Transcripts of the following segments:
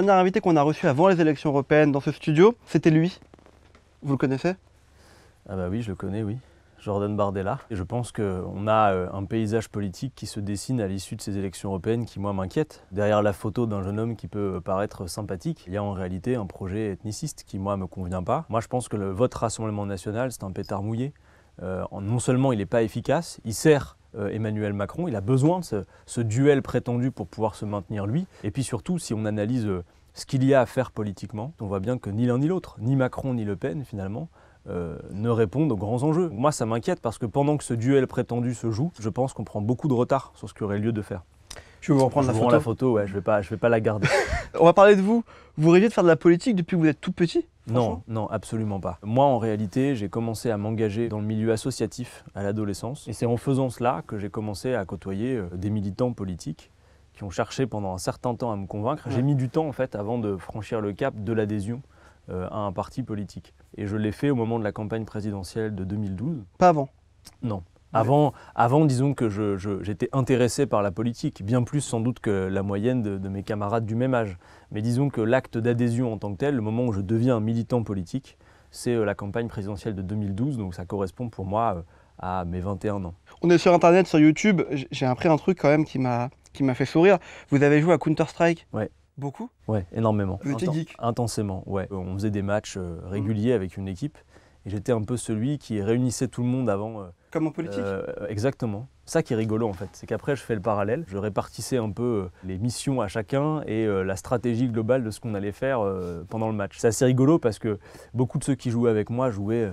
dernier invité qu'on a reçu avant les élections européennes dans ce studio, c'était lui. Vous le connaissez? Ah bah oui, je le connais, oui. Jordan Bardella. Et je pense qu'on a un paysage politique qui se dessine à l'issue de ces élections européennes qui, moi, m'inquiète. Derrière la photo d'un jeune homme qui peut paraître sympathique, il y a en réalité un projet ethniciste qui, moi, me convient pas. Moi, je pense que le vote Rassemblement National, c'est un pétard mouillé. Non seulement il n'est pas efficace, il sert Emmanuel Macron, il a besoin de ce duel prétendu pour pouvoir se maintenir lui. Et puis surtout, si on analyse ce qu'il y a à faire politiquement, on voit bien que ni l'un ni l'autre, ni Macron ni Le Pen finalement, ne répondent aux grands enjeux. Moi, ça m'inquiète parce que pendant que ce duel prétendu se joue, je pense qu'on prend beaucoup de retard sur ce qu'il y aurait lieu de faire. Je vais vous reprendre la photo, ouais, je vais pas la garder. On va parler de vous. Vous rêviez de faire de la politique depuis que vous êtes tout petit? Non, non, absolument pas. Moi, en réalité, j'ai commencé à m'engager dans le milieu associatif à l'adolescence. Et c'est en faisant cela que j'ai commencé à côtoyer des militants politiques qui ont cherché pendant un certain temps à me convaincre. Ouais. J'ai mis du temps, en fait, avant de franchir le cap de l'adhésion à un parti politique. Et je l'ai fait au moment de la campagne présidentielle de 2012. Pas avant? Non. Avant, disons que j'étais intéressé par la politique, bien plus sans doute que la moyenne de mes camarades du même âge. Mais disons que l'acte d'adhésion en tant que tel, le moment où je deviens un militant politique, c'est la campagne présidentielle de 2012, donc ça correspond pour moi à mes 21 ans. On est sur Internet, sur YouTube, j'ai appris un truc quand même qui m'a fait sourire. Vous avez joué à Counter-Strike? Ouais. Beaucoup? Ouais, énormément. Vous étiez geek? Intensément, ouais. On faisait des matchs réguliers avec une équipe. Et j'étais un peu celui qui réunissait tout le monde avant. Comme en politique? Exactement. Ça qui est rigolo en fait, c'est qu'après je fais le parallèle, je répartissais un peu les missions à chacun et la stratégie globale de ce qu'on allait faire pendant le match. C'est assez rigolo parce que beaucoup de ceux qui jouaient avec moi jouaient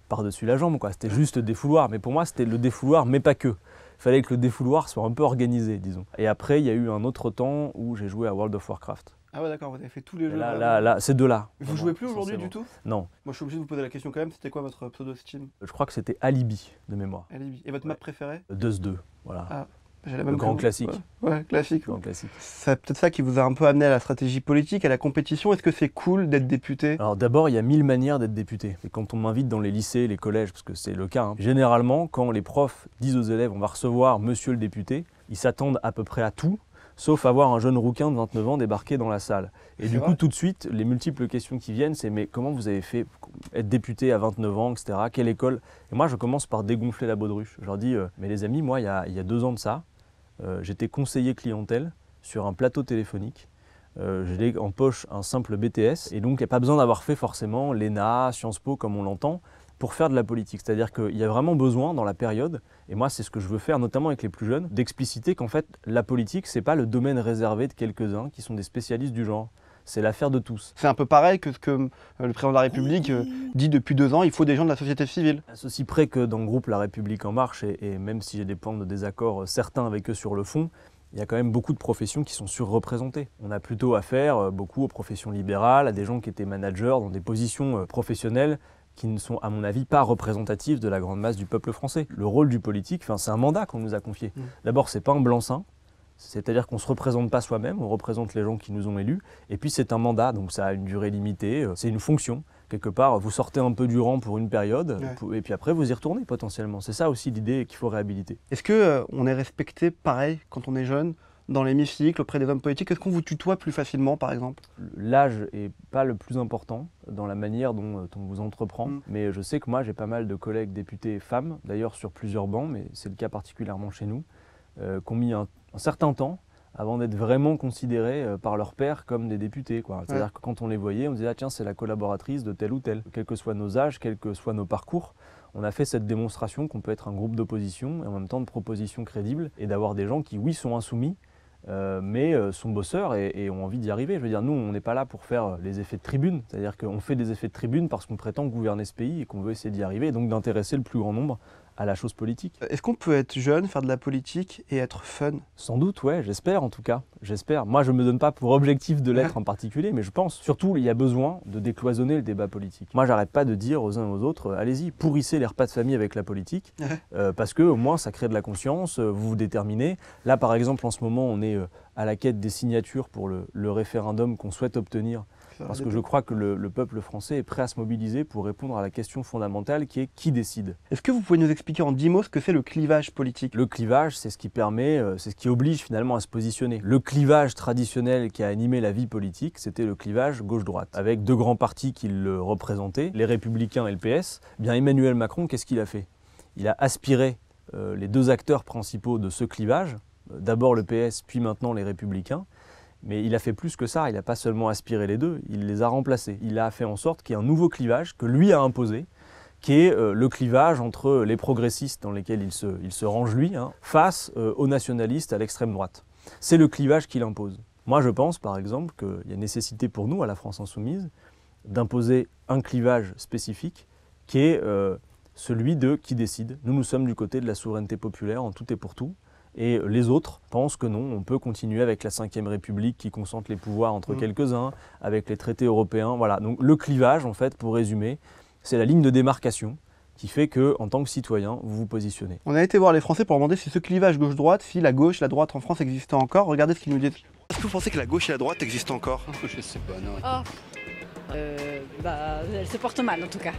par-dessus la jambe, quoi. C'était juste défouloir, mais pour moi c'était le défouloir, mais pas que. Il fallait que le défouloir soit un peu organisé, disons. Et après, il y a eu un autre temps où j'ai joué à World of Warcraft. Ah ouais, d'accord, vous avez fait tous les jeux. Là, ces deux-là. Vous jouez plus aujourd'hui du tout? Non. Moi, je suis obligé de vous poser la question quand même, c'était quoi votre pseudo Steam? Je crois que c'était Alibi, de mémoire. Alibi. Et votre map préférée? Dust 2, voilà. Ah, j'ai la même. Le grand classique. Ouais, classique. Grand classique. C'est peut-être ça qui vous a un peu amené à la stratégie politique, à la compétition. Est-ce que c'est cool d'être député? Alors d'abord, il y a 1000 manières d'être député. Et quand on m'invite dans les lycées, les collèges, parce que c'est le cas, hein, généralement, quand les profs disent aux élèves « on va recevoir monsieur le député », ils s'attendent à peu près à tout, sauf à voir un jeune rouquin de 29 ans débarquer dans la salle. Et du coup, tout de suite, les multiples questions qui viennent, c'est « mais comment vous avez fait être député à 29 ans, etc. Quelle école ?» Et moi, je commence par dégonfler la baudruche. Je leur dis « mais les amis, moi, il y a 2 ans de ça, j'étais conseiller clientèle sur un plateau téléphonique. J'ai en poche un simple BTS. Et donc, il n'y a pas besoin d'avoir fait forcément l'ENA, Sciences Po, comme on l'entend, pour faire de la politique. C'est-à-dire qu'il y a vraiment besoin dans la période, et moi c'est ce que je veux faire notamment avec les plus jeunes, d'expliciter qu'en fait la politique c'est pas le domaine réservé de quelques-uns qui sont des spécialistes du genre, c'est l'affaire de tous. C'est un peu pareil que ce que le président de la République dit depuis 2 ans, il faut des gens de la société civile. À ceci près que dans le groupe La République En Marche, et même si j'ai des points de désaccord certains avec eux sur le fond, il y a quand même beaucoup de professions qui sont surreprésentées. On a plutôt affaire beaucoup aux professions libérales, à des gens qui étaient managers dans des positions professionnelles qui ne sont, à mon avis, pas représentatives de la grande masse du peuple français. Le rôle du politique, c'est un mandat qu'on nous a confié. D'abord, c'est pas un blanc-seing, c'est-à-dire qu'on ne se représente pas soi-même, on représente les gens qui nous ont élus, et puis c'est un mandat, donc ça a une durée limitée, c'est une fonction. Quelque part, vous sortez un peu du rang pour une période, et puis après vous y retournez potentiellement. C'est ça aussi l'idée qu'il faut réhabiliter. Est-ce qu'on est respecté pareil quand on est jeune, dans l'hémicycle, auprès des hommes politiques? Est-ce qu'on vous tutoie plus facilement, par exemple? L'âge n'est pas le plus important dans la manière dont on vous entreprend, mais je sais que moi j'ai pas mal de collègues députés femmes, d'ailleurs sur plusieurs bancs, mais c'est le cas particulièrement chez nous, qui ont mis un certain temps avant d'être vraiment considérés par leurs pairs comme des députés. C'est-à-dire que quand on les voyait, on disait « ah tiens, c'est la collaboratrice de tel ou tel ». Quels que soient nos âges, quels que soient nos parcours, on a fait cette démonstration qu'on peut être un groupe d'opposition et en même temps de propositions crédibles et d'avoir des gens qui, oui, sont insoumis, mais sont bosseurs et ont envie d'y arriver. Je veux dire, nous, on n'est pas là pour faire les effets de tribune, c'est-à-dire qu'on fait des effets de tribune parce qu'on prétend gouverner ce pays et qu'on veut essayer d'y arriver, et donc d'intéresser le plus grand nombre à la chose politique. Est-ce qu'on peut être jeune, faire de la politique et être fun? Sans doute, ouais, j'espère en tout cas, j'espère. Moi, je ne me donne pas pour objectif de l'être en particulier, mais je pense surtout il y a besoin de décloisonner le débat politique. Moi, j'arrête pas de dire aux uns et aux autres, allez-y, pourrissez les repas de famille avec la politique, parce que au moins ça crée de la conscience, vous vous déterminez. Là, par exemple, en ce moment, on est à la quête des signatures pour le référendum qu'on souhaite obtenir Parce que je crois que le peuple français est prêt à se mobiliser pour répondre à la question fondamentale qui est qui décide. Est-ce que vous pouvez nous expliquer en 10 mots ce que c'est le clivage politique? Le clivage, c'est ce qui permet, c'est ce qui oblige finalement à se positionner. Le clivage traditionnel qui a animé la vie politique, c'était le clivage gauche-droite, avec deux grands partis qui le représentaient, les Républicains et le PS. Eh bien, Emmanuel Macron, qu'est-ce qu'il a fait? Il a aspiré les deux acteurs principaux de ce clivage, d'abord le PS, puis maintenant les Républicains. Mais il a fait plus que ça, il n'a pas seulement aspiré les deux, il les a remplacés. Il a fait en sorte qu'il y ait un nouveau clivage que lui a imposé, qui est le clivage entre les progressistes dans lesquels il se range lui, face aux nationalistes à l'extrême droite. C'est le clivage qu'il impose. Moi je pense par exemple qu'il y a nécessité pour nous, à la France Insoumise, d'imposer un clivage spécifique qui est celui de qui décide. Nous sommes du côté de la souveraineté populaire en tout et pour tout. Et les autres pensent que non, on peut continuer avec la Ve République qui concentre les pouvoirs entre quelques-uns, avec les traités européens. Voilà. Donc le clivage, en fait, pour résumer, c'est la ligne de démarcation qui fait que, en tant que citoyen, vous vous positionnez. On a été voir les Français pour demander si ce clivage gauche-droite, si la gauche et la droite en France existaient encore. Regardez ce qu'ils nous disent. Est-ce que vous pensez que la gauche et la droite existent encore? Je sais pas, non. Elle se porte mal en tout cas.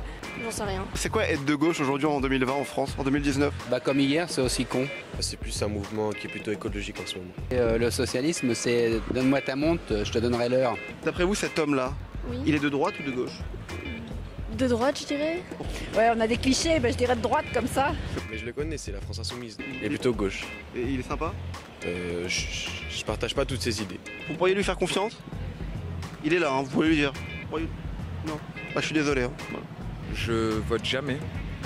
J'en sais rien. C'est quoi être de gauche aujourd'hui en 2020 en France, en 2019? Comme hier, c'est aussi con. C'est plus un mouvement qui est plutôt écologique en ce moment. Et, le socialisme, c'est donne-moi ta montre, je te donnerai l'heure. D'après vous, cet homme-là, Oui. il est de droite ou de gauche? De droite, je dirais. Ouais, on a des clichés, je dirais de droite comme ça. Mais je le connais, c'est la France Insoumise. Il est plutôt gauche. Et il est sympa? Je partage pas toutes ses idées. Vous pourriez lui faire confiance? Il est là, vous pouvez lui dire. Non. Bah, je suis désolé. Voilà. Je vote jamais,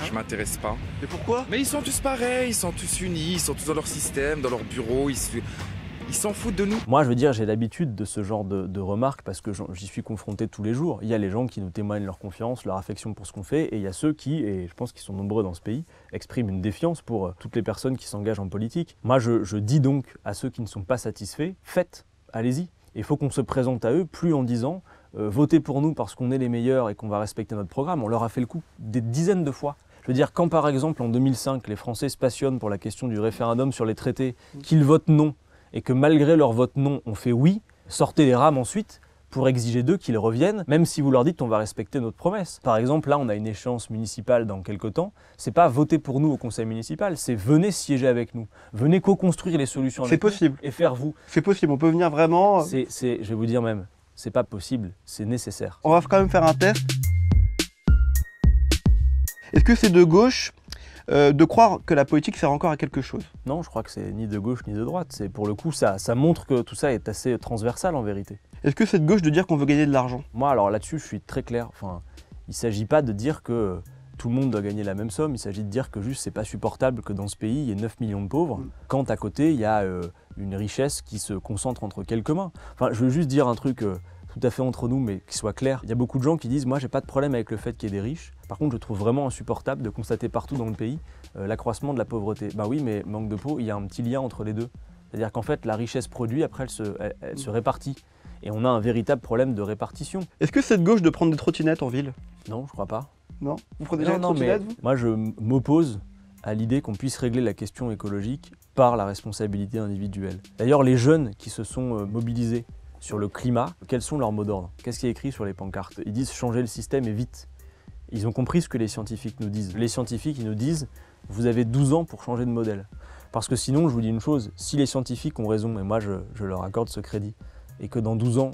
je m'intéresse pas. Mais pourquoi? Mais ils sont tous pareils, ils sont tous unis, ils sont tous dans leur système, dans leur bureau, ils s'en foutent de nous. Moi, je veux dire, j'ai l'habitude de ce genre de remarques parce que j'y suis confronté tous les jours. Il y a les gens qui nous témoignent leur confiance, leur affection pour ce qu'on fait, et il y a ceux qui, et je pense qu'ils sont nombreux dans ce pays, expriment une défiance pour toutes les personnes qui s'engagent en politique. Moi, je dis donc à ceux qui ne sont pas satisfaits, faites, allez-y. Il faut qu'on se présente à eux plus en disant votez pour nous parce qu'on est les meilleurs et qu'on va respecter notre programme. On leur a fait le coup des dizaines de fois. Je veux dire, quand par exemple en 2005, les Français se passionnent pour la question du référendum sur les traités, qu'ils votent non, et que malgré leur vote non, on fait oui, sortez les rames ensuite pour exiger d'eux qu'ils reviennent, même si vous leur dites on va respecter notre promesse. Par exemple, là, on a une échéance municipale dans quelques temps. C'est pas voter pour nous au conseil municipal, c'est venez siéger avec nous, venez co-construire les solutions avec nous. C'est possible. Et faire vous. C'est possible, on peut venir vraiment. Je vais vous dire même, c'est pas possible, c'est nécessaire. On va quand même faire un test. Est-ce que c'est de gauche de croire que la politique sert encore à quelque chose? Non, je crois que c'est ni de gauche ni de droite. C'est pour le coup, ça montre que tout ça est assez transversal en vérité. Est-ce que c'est de gauche de dire qu'on veut gagner de l'argent? Moi, alors là-dessus, je suis très clair. Enfin, il ne s'agit pas de dire que tout le monde doit gagner la même somme. Il s'agit de dire que juste, c'est pas supportable que dans ce pays, il y ait 9 millions de pauvres, quand à côté, il y a une richesse qui se concentre entre quelques mains. Enfin, je veux juste dire un truc tout à fait entre nous, mais qui soit clair. Il y a beaucoup de gens qui disent « moi, j'ai pas de problème avec le fait qu'il y ait des riches ». Par contre, je trouve vraiment insupportable de constater partout dans le pays l'accroissement de la pauvreté. Ben oui, mais manque de peau, il y a un petit lien entre les deux. C'est-à-dire qu'en fait, la richesse produite, après, elle se répartit. Et on a un véritable problème de répartition. Est-ce que c'est de gauche de prendre des trottinettes en ville? Non, je crois pas. Non? Vous prenez déjà des mais trottinettes, vous? moi, je m'oppose à l'idée qu'on puisse régler la question écologique par la responsabilité individuelle. D'ailleurs, les jeunes qui se sont mobilisés sur le climat, quels sont leurs mots d'ordre? Qu'est-ce qui est écrit sur les pancartes? Ils disent changer le système et vite. Ils ont compris ce que les scientifiques nous disent. Les scientifiques, ils nous disent vous avez 12 ans pour changer de modèle. Parce que sinon, je vous dis une chose, si les scientifiques ont raison, et moi je leur accorde ce crédit, et que dans 12 ans,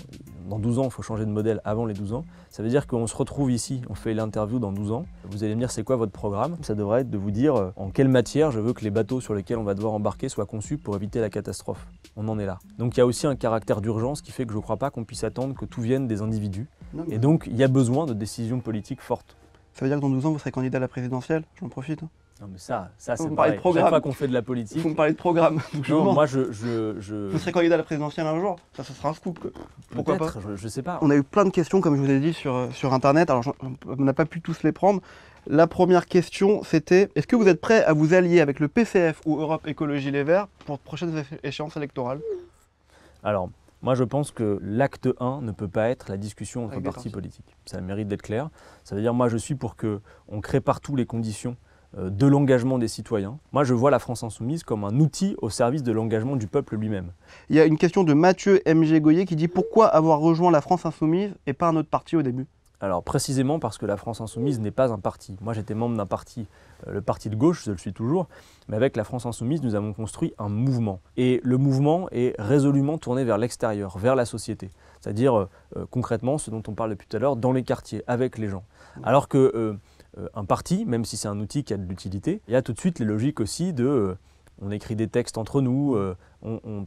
il faut changer de modèle avant les 12 ans, ça veut dire qu'on se retrouve ici, on fait l'interview dans 12 ans, vous allez me dire c'est quoi votre programme? Ça devrait être de vous dire en quelle matière je veux que les bateaux sur lesquels on va devoir embarquer soient conçus pour éviter la catastrophe. On en est là. Donc il y a aussi un caractère d'urgence qui fait que je ne crois pas qu'on puisse attendre que tout vienne des individus. Et donc il y a besoin de décisions politiques fortes. Ça veut dire que dans 12 ans, vous serez candidat à la présidentielle? J'en profite. Non mais ça c'est Vous me parlez pareil. de programme. Chaque fois qu'on fait de la politique... Vous me parlez de programme. Non, moi je... Vous serez candidat à la présidentielle un jour? Ça sera un scoop. Pourquoi pas? Je sais pas. On a eu plein de questions, comme je vous ai dit, sur Internet. Alors, on n'a pas pu tous les prendre. La première question, c'était est-ce que vous êtes prêt à vous allier avec le PCF ou Europe Écologie Les Verts pour de prochaines échéances électorales? Alors, moi je pense que l'acte 1 ne peut pas être la discussion entre Avec des partis partis. politiques. Ça mérite d'être clair. Ça veut dire, moi je suis pour qu'on crée partout les conditions de l'engagement des citoyens. Moi, je vois la France Insoumise comme un outil au service de l'engagement du peuple lui-même. Il y a une question de Mathieu M.G. Goyer qui dit pourquoi avoir rejoint la France Insoumise et pas un autre parti au début? Alors précisément parce que la France Insoumise n'est pas un parti. Moi j'étais membre d'un parti, le parti de gauche, je le suis toujours, mais avec la France Insoumise nous avons construit un mouvement. Et le mouvement est résolument tourné vers l'extérieur, vers la société. C'est-à-dire concrètement ce dont on parle depuis tout à l'heure, dans les quartiers, avec les gens. Alors que un parti, même si c'est un outil qui a de l'utilité, il y a tout de suite les logiques aussi de... on écrit des textes entre nous,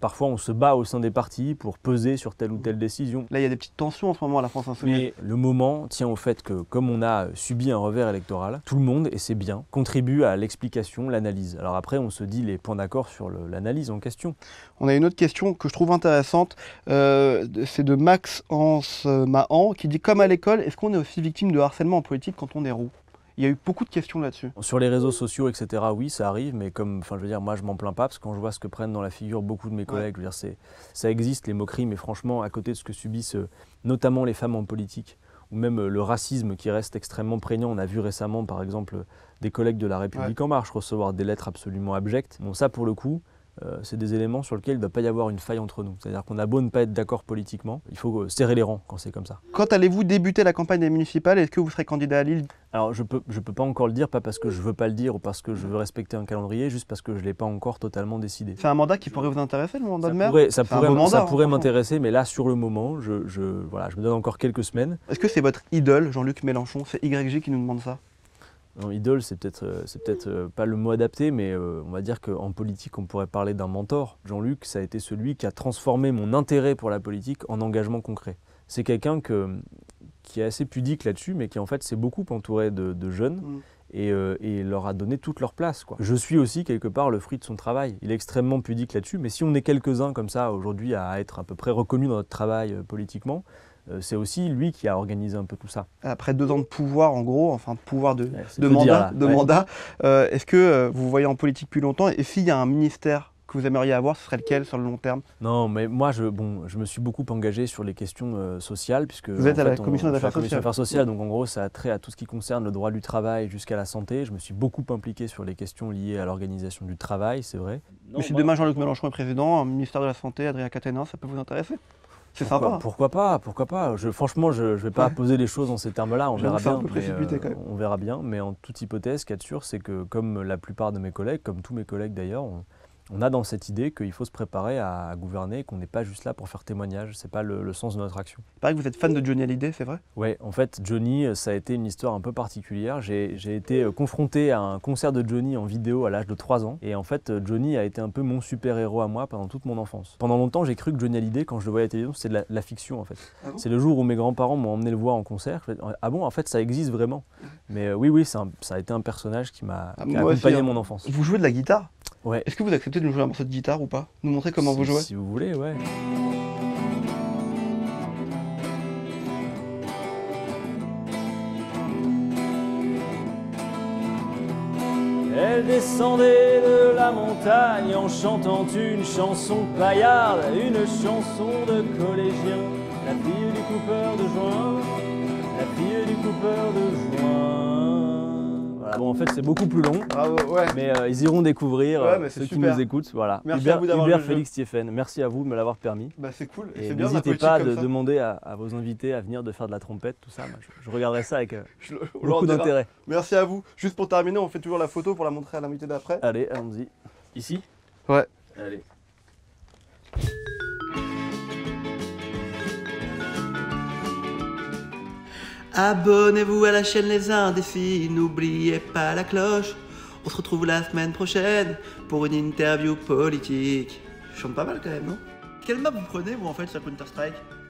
parfois on se bat au sein des partis pour peser sur telle ou telle décision. Là, il y a des petites tensions en ce moment à la France Insoumise. Mais le moment tient au fait que, comme on a subi un revers électoral, tout le monde, et c'est bien, contribue à l'explication, l'analyse. Alors après, on se dit les points d'accord sur l'analyse en question. On a une autre question que je trouve intéressante, c'est de Max Hans Mahan, qui dit « Comme à l'école, est-ce qu'on est aussi victime de harcèlement en politique quand on est roux ?» Il y a eu beaucoup de questions là-dessus. Sur les réseaux sociaux, etc., oui, ça arrive, mais comme, je veux dire, moi je m'en plains pas, parce que quand je vois ce que prennent dans la figure beaucoup de mes collègues, je veux dire, ça existe, les moqueries, mais franchement, à côté de ce que subissent notamment les femmes en politique, ou même le racisme qui reste extrêmement prégnant. On a vu récemment, par exemple, des collègues de La République En Marche recevoir des lettres absolument abjectes. Bon, ça, pour le coup, c'est des éléments sur lesquels il ne doit pas y avoir une faille entre nous. C'est-à-dire qu'on a beau ne pas être d'accord politiquement, il faut serrer les rangs quand c'est comme ça. Quand allez-vous débuter la campagne des municipales? Est-ce que vous serez candidat à Lille? Alors je peux pas encore le dire, pas parce que je veux pas le dire ou parce que je veux respecter un calendrier, juste parce que je ne l'ai pas encore totalement décidé. C'est un mandat qui pourrait vous intéresser, le mandat de maire? Ça pourrait m'intéresser, mais là sur le moment, je me donne encore quelques semaines. Est-ce que c'est votre idole, Jean-Luc Mélenchon? C'est YG qui nous demande ça. Non, idole, c'est peut-être pas le mot adapté, mais on va dire qu'en politique, on pourrait parler d'un mentor. Jean-Luc, ça a été celui qui a transformé mon intérêt pour la politique en engagement concret. C'est quelqu'un qui est assez pudique là-dessus, mais qui en fait s'est beaucoup entouré de jeunes et leur a donné toute leur place, quoi. Je suis aussi quelque part le fruit de son travail. Il est extrêmement pudique là-dessus, mais si on est quelques-uns comme ça aujourd'hui à être à peu près reconnus dans notre travail politiquement, c'est aussi lui qui a organisé un peu tout ça. Après 2 ans de pouvoir, en gros, enfin de pouvoir de mandat, est-ce que vous voyez en politique plus longtemps? Et s'il y a un ministère que vous aimeriez avoir, ce serait lequel sur le long terme? Non, mais moi, je me suis beaucoup engagé sur les questions sociales, puisque vous êtes à la commission des affaires sociales. Donc en gros, ça a trait à tout ce qui concerne le droit du travail jusqu'à la santé. Je me suis beaucoup impliqué sur les questions liées à l'organisation du travail, c'est vrai. Mais si demain Jean-Luc Mélenchon est président, un ministère de la Santé, Adrien Quatennens, ça peut vous intéresser? C'est sympa. Pourquoi pas? Franchement, je ne vais pas poser les choses en ces termes-là, on verra bien. Un peu précipité, quand même. On verra bien, mais en toute hypothèse, ce qu'il y a de sûr, c'est que comme la plupart de mes collègues, comme tous mes collègues d'ailleurs, on a dans cette idée qu'il faut se préparer à gouverner, qu'on n'est pas juste là pour faire témoignage, c'est pas le sens de notre action. Il paraît que vous êtes fan de Johnny Hallyday, c'est vrai? Oui, en fait, Johnny, ça a été une histoire un peu particulière. J'ai été confronté à un concert de Johnny en vidéo à l'âge de 3 ans. Et en fait, Johnny a été un peu mon super-héros à moi pendant toute mon enfance. Pendant longtemps, j'ai cru que Johnny Hallyday, quand je le voyais à la télévision, c'était de la fiction en fait. Ah bon? C'est le jour où mes grands-parents m'ont emmené le voir en concert. Ah bon, en fait, ça existe vraiment. Mais oui, ça a été un personnage qui m'a accompagné mon enfance. Vous jouez de la guitare? Ouais. Est-ce que vous acceptez de nous jouer un morceau de guitare ou pas? Nous montrer comment vous jouez? Si vous voulez, ouais. Elle descendait de la montagne en chantant une chanson paillarde, une chanson de collégien. La fille du coupeur de juin, la fille du coupeur de juin. Voilà. Bon, en fait, c'est beaucoup plus long, mais ils iront découvrir ceux qui nous écoutent. Voilà. Merci à vous d'avoir Hubert Félix Thieffen, merci à vous de me l'avoir permis. Bah, c'est cool. Et n'hésitez pas à demander à vos invités à venir de faire de la trompette, tout ça. Moi, je regarderai ça avec beaucoup d'intérêt. Merci à vous. Juste pour terminer, on fait toujours la photo pour la montrer à l'invité d'après. Allez, allons-y. Ici? Ouais. Allez. Abonnez-vous à la chaîne Les Indécis, n'oubliez pas la cloche. On se retrouve la semaine prochaine pour une interview politique. Je chante pas mal quand même, non? Quelle map vous prenez vous en fait sur Counter-Strike?